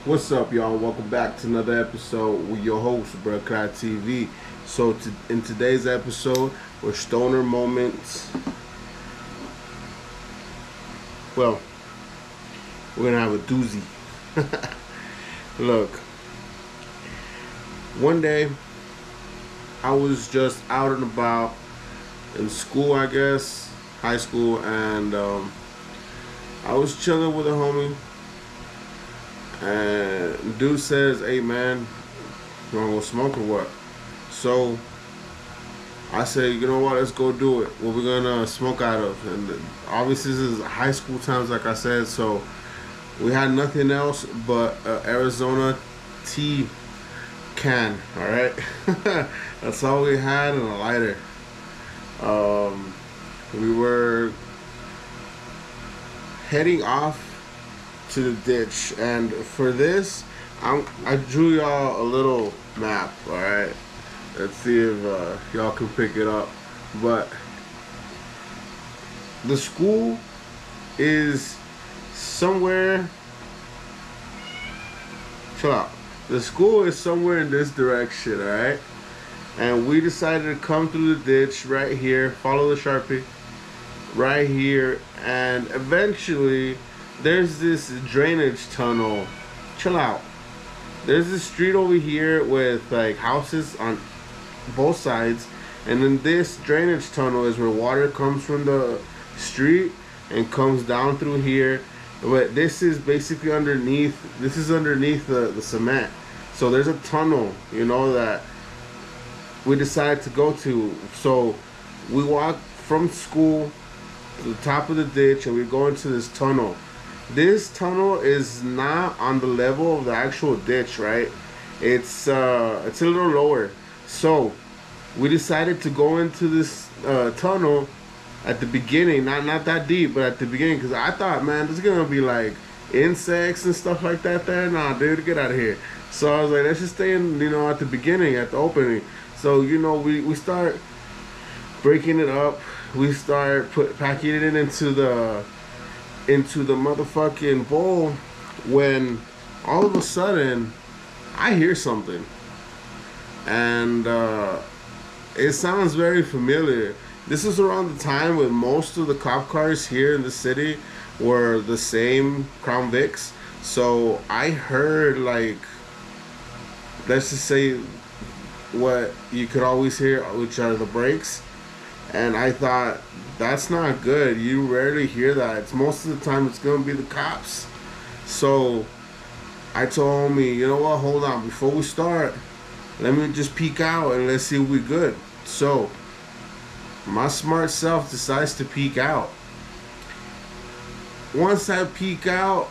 What's up, y'all? Welcome back to another episode with your host, BruhCloudTv. So, in today's episode, we're stoner moments. Well, we're gonna have a doozy. Look, one day I was just out and about in school, I guess, high school, and I was chilling with a homie. And dude says, "Hey man, you wanna go smoke or what?" So I say, "You know what? Let's go do it. What we gonna smoke out of?" And obviously this is high school times, like I said. So we had nothing else but Arizona tea can. All right, that's all we had, and a lighter. We were heading off to the ditch, and for this I drew y'all a little map. All right, let's see if y'all can pick it up. But the school is somewhere, chill out, the school is somewhere in this direction. All right, and we decided to come through the ditch right here, follow the Sharpie right here, and eventually there's this drainage tunnel. Chill out. There's this street over here with like houses on both sides, and then this drainage tunnel is where water comes from the street and comes down through here. But this is basically underneath. This is underneath the cement. So there's a tunnel, that we decided to go to. So we walk from school to the top of the ditch, and we go into this tunnel. This tunnel is not on the level of the actual ditch, right? It's a little lower. So we decided to go into this tunnel at the beginning, not that deep, but at the beginning, because I thought, man, there's gonna be like insects and stuff like that there. Nah, dude, get out of here. So I was like, let's just stay in, at the beginning, at the opening. So we start breaking it up. We start packing it into the motherfucking bowl, when all of a sudden I hear something, and it sounds very familiar. This is around the time when most of the cop cars here in the city were the same Crown Vics. So I heard, like, let's just say what you could always hear, which are the brakes. And I thought, that's not good. You rarely hear that. It's most of the time it's gonna be the cops. So I told me, you know what, hold on, before we start, let me just peek out and let's see if we good. So my smart self decides to peek out. Once I peek out,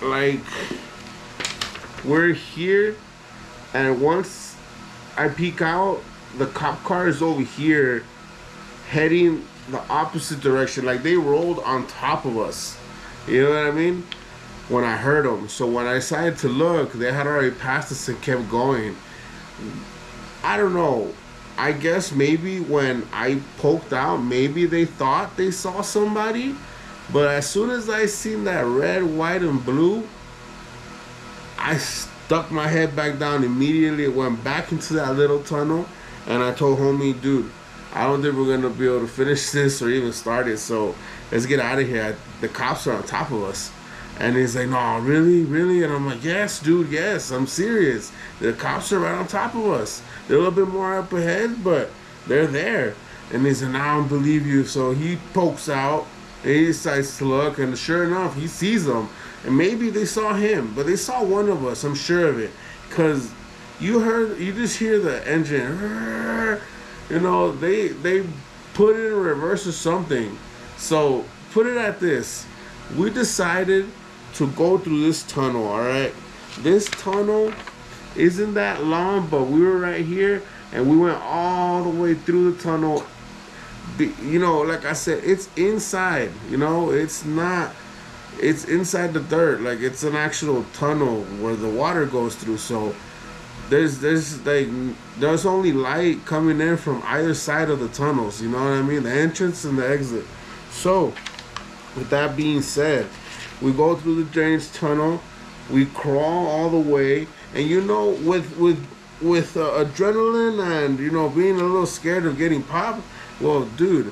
like, we're here, and once I peek out, the cop car is over here heading the opposite direction. Like, they rolled on top of us. You know what I mean? When I heard them. So when I decided to look, they had already passed us and kept going. I don't know. I guess maybe when I poked out, maybe they thought they saw somebody. But as soon as I seen that red, white, and blue, I stuck my head back down immediately. It went back into that little tunnel. And I told homie, dude, I don't think we're gonna be able to finish this or even start it. So let's get out of here. The cops are on top of us. And he's like, no, really, really? And I'm like, yes, dude, yes, I'm serious. The cops are right on top of us. They're a little bit more up ahead, but they're there. And he's like, no, I don't believe you. So he pokes out and he decides to look, and sure enough, he sees them. And maybe they saw him, but they saw one of us, I'm sure of it. Because you just hear the engine. They put it in reverse or something. So put it at this. We decided to go through this tunnel, all right? This tunnel isn't that long, but we were right here, and we went all the way through the tunnel. Like I said, it's inside, it's inside the dirt. Like, it's an actual tunnel where the water goes through. So there's only light coming in from either side of the tunnels, you know what I mean? The entrance and the exit. So with that being said, we go through the drainage tunnel. We crawl all the way, and you know, with adrenaline and you know being a little scared of getting popped. Well, dude,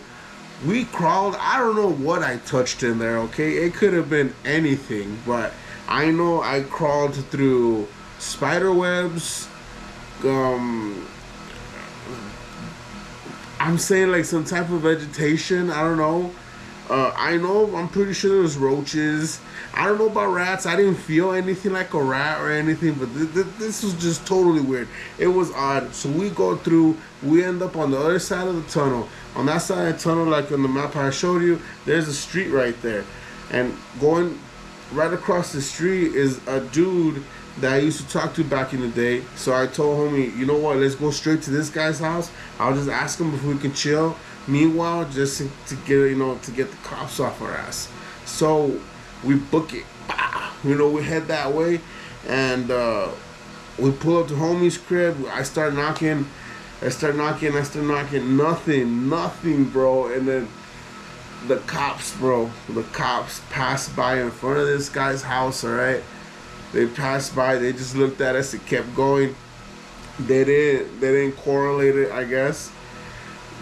we crawled. I don't know what I touched in there. Okay, it could have been anything, but I know I crawled through spider webs. I'm saying like some type of vegetation. I don't know. I'm pretty sure there was roaches. I don't know about rats. I didn't feel anything like a rat or anything, but this was just totally weird. It was odd. So we go through, we end up on the other side of the tunnel. On that side of the tunnel, like on the map I showed you, there's a street right there. And going right across the street is a dude that I used to talk to back in the day. So I told homie, you know what, let's go straight to this guy's house. I'll just ask him if we can chill. Meanwhile, just to get, you know, to get the cops off our ass. So we book it. You know, we head that way, and we pull up to homie's crib. I start knocking. Nothing, bro. And then the cops passed by in front of this guy's house. All right, they passed by. They just looked at us and kept going. They didn't correlate it, I guess.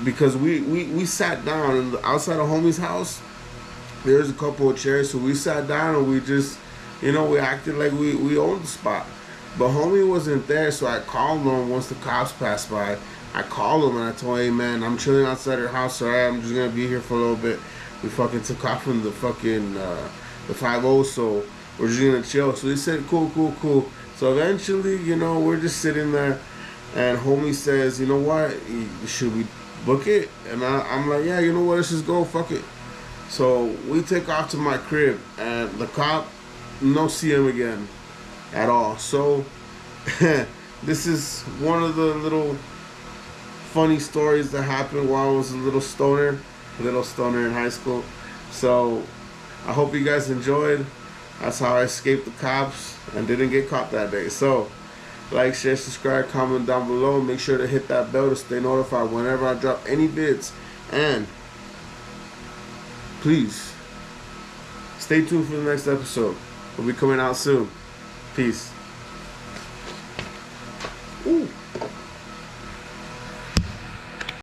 Because we sat down and outside of homie's house, there's a couple of chairs, so we sat down and we just, you know, we acted like we owned the spot. But homie wasn't there, so I called him once the cops passed by. I called him and I told him, hey man, I'm chilling outside your house, alright, I'm just gonna be here for a little bit. We fucking took off from the fucking the 5-0, so we're just gonna chill. So he said, cool. So eventually, you know, we're just sitting there, and homie says, you know what, should we book it? And I'm like, yeah, you know what, let's just go, fuck it. So we take off to my crib, and the cop, no see him again at all. So this is one of the little funny stories that happened while I was a little stoner in high school. So I hope you guys enjoyed. That's how I escaped the cops and didn't get caught that day. So like, share, subscribe, comment down below. Make sure to hit that bell to stay notified whenever I drop any vids. And please stay tuned for the next episode. We'll be coming out soon. Peace.